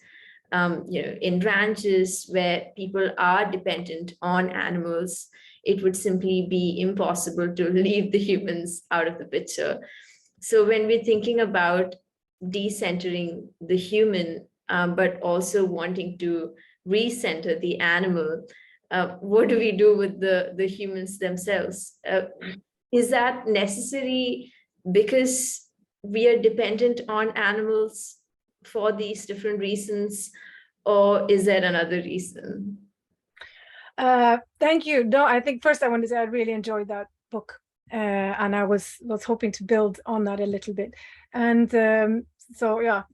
in ranches where people are dependent on animals, it would simply be impossible to leave the humans out of the picture. So when we're thinking about decentering the human, but also wanting to recenter the animal, what do we do with the humans themselves? Is that necessary because we are dependent on animals for these different reasons, or is there another reason? Thank you. No, I think first I want to say I really enjoyed that book, and I was hoping to build on that a little bit. And so yeah,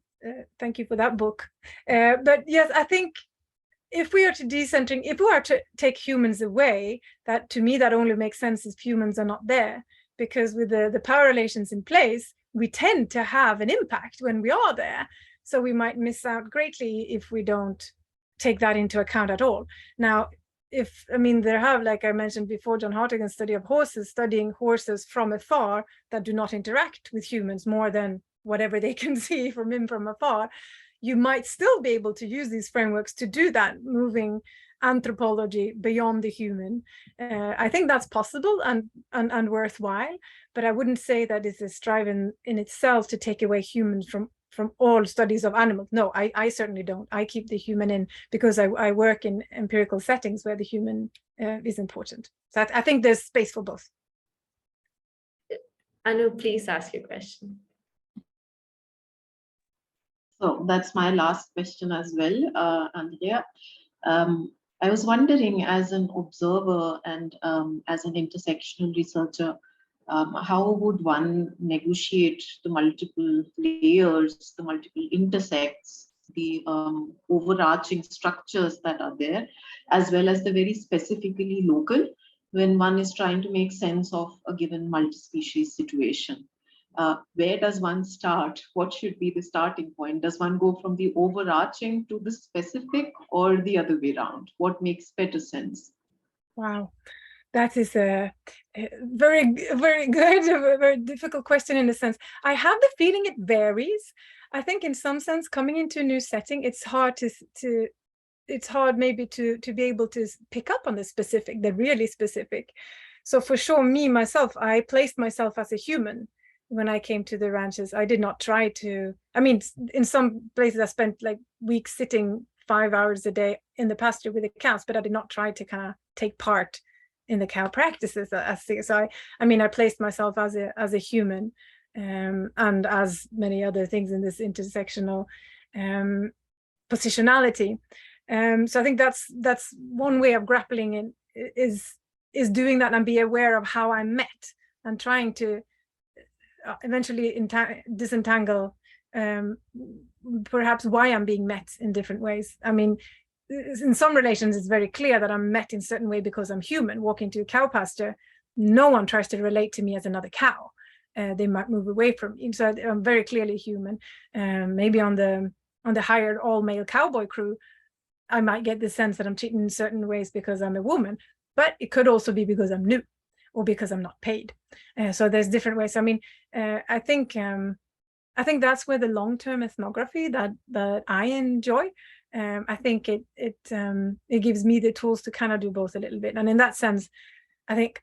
thank you for that book. But yes, I think if we are to take humans away, that to me that only makes sense if humans are not there, because with the power relations in place, we tend to have an impact when we are there. So we might miss out greatly if we don't take that into account at all. Now, there have, like I mentioned before, John Hartigan's study of horses, studying horses from afar that do not interact with humans more than whatever they can see from afar. you might still be able to use these frameworks to do that, moving anthropology beyond the human. I think that's possible and worthwhile, but I wouldn't say that it's a strive in itself to take away humans from all studies of animals. No, I certainly don't. I keep the human in because I work in empirical settings where the human is important. So I think there's space for both. Anu, please ask your question. So that's my last question as well, Andrea. I was wondering, as an observer and as an intersectional researcher, how would one negotiate the multiple layers, the multiple intersects, the overarching structures that are there, as well as the very specifically local, when one is trying to make sense of a given multi-species situation? Where does one start? What should be the starting point? Does one go from the overarching to the specific, or the other way around? What makes better sense? Wow, that is a very, very good, a very difficult question in a sense. I have the feeling it varies. I think in some sense, coming into a new setting, it's hard it's hard maybe to be able to pick up on the specific, the really specific. So for sure, myself, I placed myself as a human when I came to the ranches. I did not try to, I mean, in some places I spent like weeks sitting 5 hours a day in the pasture with the cows, but I did not try to kind of take part in the cow practices. So I mean, I placed myself as a human, and as many other things in this intersectional positionality. So I think that's one way of grappling in, is doing that and be aware of how I'm met, and trying to eventually disentangle perhaps why I'm being met in different ways. I mean, in some relations, it's very clear that I'm met in a certain way because I'm human. Walking to a cow pasture, no one tries to relate to me as another cow. They might move away from me. So I'm very clearly human. Maybe on the hired all-male cowboy crew, I might get the sense that I'm treated in certain ways because I'm a woman, but it could also be because I'm new, or because I'm not paid. So there's different ways. I mean, I think that's where the long-term ethnography that I enjoy. I think it gives me the tools to kind of do both a little bit. And in that sense, I think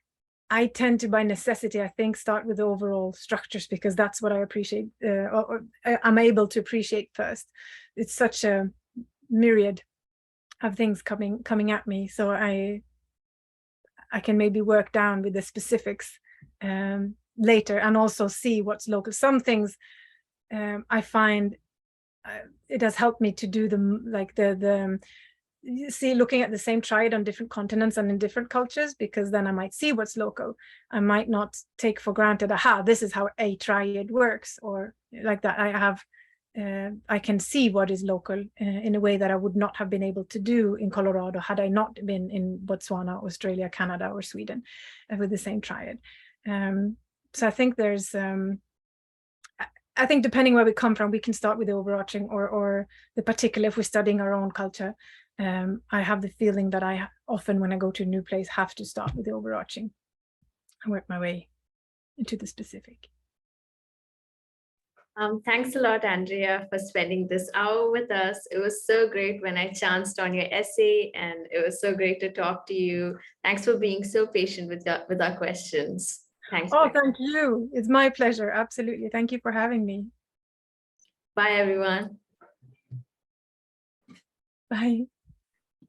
I tend to, by necessity, I think, start with the overall structures, because that's what I appreciate, or I'm able to appreciate first. It's such a myriad of things coming at me, so I can maybe work down with the specifics later, and also see what's local. Some things I find it has helped me to do looking at the same triad on different continents and in different cultures, because then I might see what's local. I might not take for granted, aha, this is how a triad works, or like that. I can see what is local in a way that I would not have been able to do in Colorado had I not been in Botswana, Australia, Canada, or Sweden with the same triad. So I think there's, I think depending where we come from, we can start with the overarching or the particular if we're studying our own culture. I have the feeling that I often, when I go to a new place, have to start with the overarching and work my way into the specific. Thanks a lot, Andrea, for spending this hour with us. It was so great when I chanced on your essay, and it was so great to talk to you. Thanks for being so patient with our questions. Thanks. Oh, thank you. It's my pleasure. Absolutely. Thank you for having me. Bye, everyone. Bye.